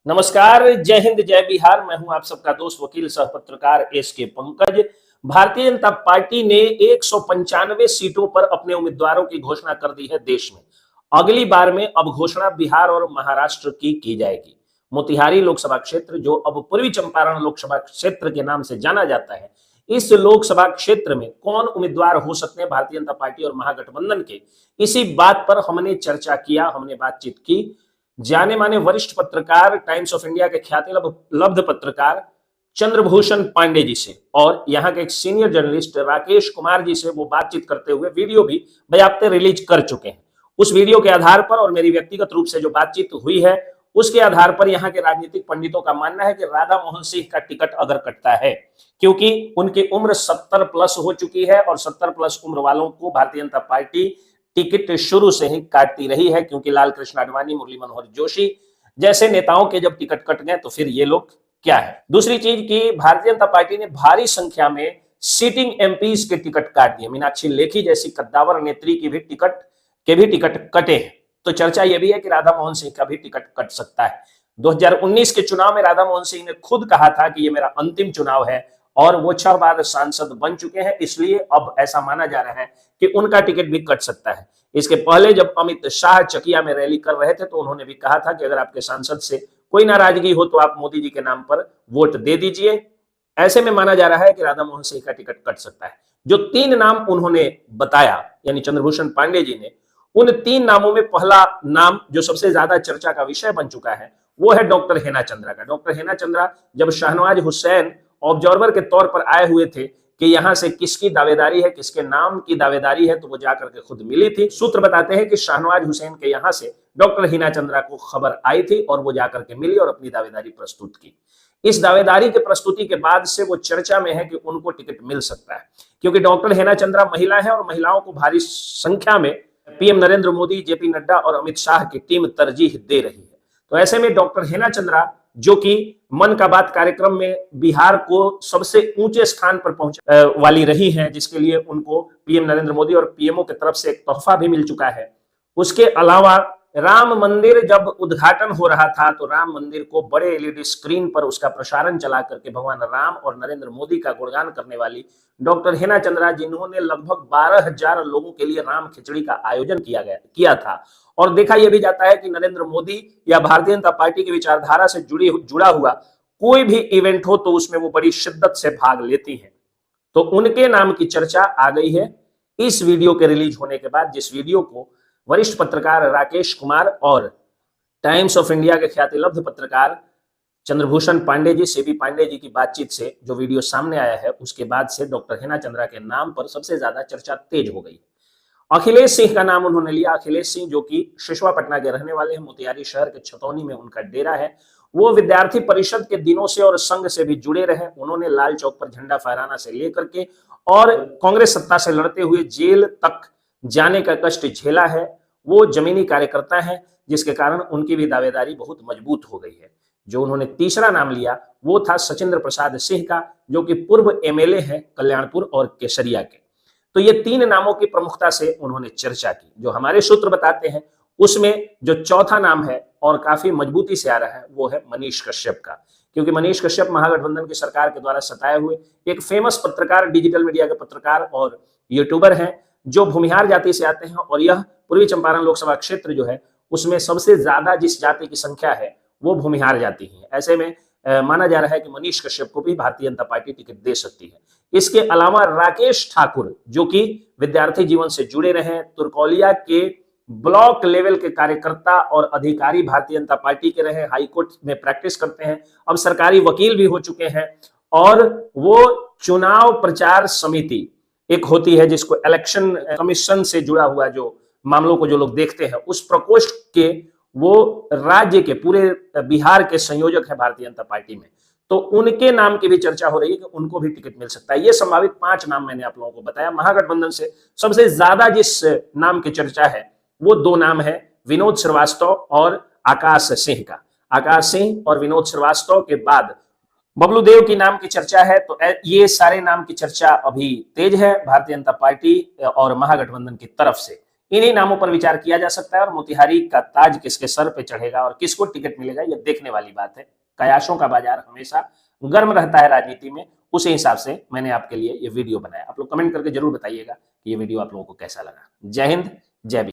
नमस्कार, जय हिंद, जय बिहार। मैं हूं आप सबका दोस्त वकील सह पत्रकार एस के पंकज। भारतीय जनता पार्टी ने 195 सीटों पर अपने उम्मीदवारों की घोषणा कर दी है देश में। अगली बार में अब घोषणा बिहार और महाराष्ट्र की जाएगी। मोतिहारी लोकसभा क्षेत्र, जो अब पूर्वी चंपारण लोकसभा क्षेत्र के नाम से जाना जाता है, इस लोकसभा क्षेत्र में कौन उम्मीदवार हो सकते हैं भारतीय जनता पार्टी और महागठबंधन के, इसी बात पर हमने चर्चा किया, हमने बातचीत की। जाने माने वरिष्ठ पत्रकार, टाइम्स ऑफ इंडिया के ख्याति लब्ध पत्रकार चंद्रभूषण पांडे जी से और यहाँ के एक सीनियर जर्नलिस्ट राकेश कुमार जी से वो बातचीत करते हुए वीडियो भी बयाप्ते रिलीज कर चुके हैं। उस वीडियो के आधार पर और मेरी व्यक्तिगत रूप से जो बातचीत हुई है उसके आधार पर यहाँ के राजनीतिक पंडितों का मानना है कि राधा मोहन सिंह का टिकट अगर कटता है, क्योंकि उनकी उम्र 70 प्लस हो चुकी है और 70 प्लस उम्र वालों को भारतीय जनता पार्टी टिकट शुरू से ही काटती रही है, क्योंकि लाल कृष्ण आडवाणी, मुरली मनोहर जोशी जैसे नेताओं के जब टिकट कट गए तो फिर ये लोग क्या है। दूसरी चीज की भारतीय जनता पार्टी ने भारी संख्या में सीटिंग एमपीज के टिकट काट दिए। मीनाक्षी लेखी जैसी कद्दावर नेत्री की भी टिकट कटे हैं। तो चर्चा यह भी है कि राधा मोहन सिंह का भी टिकट कट सकता है। 2019 के चुनाव में राधा मोहन सिंह ने खुद कहा था कि यह मेरा अंतिम चुनाव है और वो 6 बार सांसद बन चुके हैं, इसलिए अब ऐसा माना जा रहा है कि उनका टिकट भी कट सकता है। इसके पहले जब अमित शाह चकिया में रैली कर रहे थे तो उन्होंने भी कहा था कि अगर आपके सांसद से कोई नाराजगी हो तो आप मोदी जी के नाम पर वोट दे दीजिए। ऐसे में माना जा रहा है कि राधा मोहन सिंह का टिकट कट सकता है। जो 3 नाम उन्होंने बताया, यानी चंद्रभूषण पांडे जी ने, उन 3 नामों में पहला नाम जो सबसे ज्यादा चर्चा का विषय बन चुका है वो है डॉक्टर हेना चंद्रा का। डॉक्टर हेना चंद्रा जब शाहनवाज हुसैन ऑब्जर्वर के तौर पर आए हुए थे कि यहां से किसकी दावेदारी है, किसके नाम की दावेदारी है, तो वो जाकर के खुद मिली थी। सूत्र बताते हैं कि शाहनवाज हुसैन के यहां से डॉक्टर हिना चंद्रा को खबर आई थी और वो जाकर के मिली और अपनी दावेदारी प्रस्तुत की। इस दावेदारी के प्रस्तुति के बाद से वो चर्चा में है कि उनको टिकट मिल सकता है, क्योंकि डॉक्टर हेना चंद्रा महिला है और महिलाओं को भारी संख्या में पीएम नरेंद्र मोदी, जेपी नड्डा और अमित शाह की टीम तरजीह दे रही है। तो ऐसे में डॉक्टर हेना चंद्रा, जो कि मन का बात कार्यक्रम में बिहार को सबसे ऊंचे स्थान पर पहुंच वाली रही हैं, जिसके लिए उनको पीएम नरेंद्र मोदी और पीएमओ की तरफ से एक तोहफा भी मिल चुका है। उसके अलावा राम मंदिर जब उद्घाटन हो रहा था तो राम मंदिर को बड़े एलईडी स्क्रीन पर उसका प्रसारण चला करके भगवान राम और नरेंद्र मोदी का गुणगान करने वाली डॉक्टर हेना चंद्रा, जिन्होंने लगभग 12,000 लोगों के लिए राम खिचड़ी का आयोजन किया था। और देखा यह भी जाता है कि नरेंद्र मोदी या भारतीय जनता पार्टी की विचारधारा से जुड़ा हुआ कोई भी इवेंट हो तो उसमें वो बड़ी शिद्दत से भाग लेती हैं। तो उनके नाम की चर्चा आ गई है इस वीडियो के रिलीज होने के बाद, जिस वीडियो को वरिष्ठ पत्रकार राकेश कुमार और टाइम्स ऑफ इंडिया के ख्याति लब्ध पत्रकार चंद्रभूषण पांडे जी, सीबी पांडे जी की बातचीत से जो वीडियो सामने आया है, उसके बाद से डॉक्टर हेना चंद्रा के नाम पर सबसे ज्यादा चर्चा तेज हो गई। अखिलेश सिंह का नाम उन्होंने लिया। अखिलेश सिंह, जो कि शिशुआ पटना के रहने वाले हैं, मोतिहारी शहर के छतौनी में उनका डेरा है। वो विद्यार्थी परिषद के दिनों से और संघ से भी जुड़े रहे। उन्होंने लाल चौक पर झंडा फहराना से लेकर के और कांग्रेस सत्ता से लड़ते हुए जेल तक जाने का कष्ट झेला है। वो जमीनी कार्यकर्ता है, जिसके कारण उनकी भी दावेदारी बहुत मजबूत हो गई है। जो उन्होंने तीसरा नाम लिया वो था सचिंद्र प्रसाद सिंह का, जो कि पूर्व एमएलए है कल्याणपुर और केसरिया के। तो ये 3 नामों की प्रमुखता से उन्होंने चर्चा की। जो हमारे सूत्र बताते हैं उसमें जो चौथा नाम है और काफी मजबूती से आ रहा है वो है मनीष कश्यप का, क्योंकि मनीष कश्यप महागठबंधन की सरकार के द्वारा सताए हुए एक फेमस पत्रकार, डिजिटल मीडिया के पत्रकार और यूट्यूबर हैं, जो भूमिहार जाति से आते हैं। और यह पूर्वी चंपारण लोकसभा क्षेत्र जो है उसमें सबसे ज्यादा जिस जाति की संख्या है वो भूमिहार जाति है। ऐसे में माना जा रहा है कि मनीष कश्यप को भी भारतीय जनता पार्टी टिकट दे सकती है। इसके अलावा राकेश ठाकुर, जो कि विद्यार्थी जीवन से जुड़े रहे, तुर्कौलिया के ब्लॉक लेवल के कार्यकर्ता और अधिकारी भारतीय जनता पार्टी के रहे, हाईकोर्ट में प्रैक्टिस करते हैं, अब सरकारी वकील भी हो चुके हैं। और वो चुनाव प्रचार समिति एक होती है जिसको इलेक्शन कमीशन से जुड़ा हुआ जो मामलों को जो लोग देखते हैं, उस प्रकोष्ठ के वो राज्य के पूरे बिहार के संयोजक है भारतीय जनता पार्टी में। तो उनके नाम की भी चर्चा हो रही है कि उनको भी टिकट मिल सकता है। ये संभावित 5 नाम मैंने आप लोगों को बताया। महागठबंधन से सबसे ज्यादा जिस नाम की चर्चा है वो 2 नाम है, विनोद श्रीवास्तव और आकाश सिंह का। आकाश सिंह और विनोद श्रीवास्तव के बाद बबलू देव की नाम की चर्चा है। तो ये सारे नाम की चर्चा अभी तेज है भारतीय जनता पार्टी और महागठबंधन की तरफ से। इन्हीं नामों पर विचार किया जा सकता है और मोतिहारी का ताज किसके सर पे चढ़ेगा और किसको टिकट मिलेगा, यह देखने वाली बात है। कयासों का बाजार हमेशा गर्म रहता है राजनीति में, उसी हिसाब से मैंने आपके लिए ये वीडियो बनाया। आप लोग कमेंट करके जरूर बताइएगा कि ये वीडियो आप लोगों को कैसा लगा। जय हिंद, जय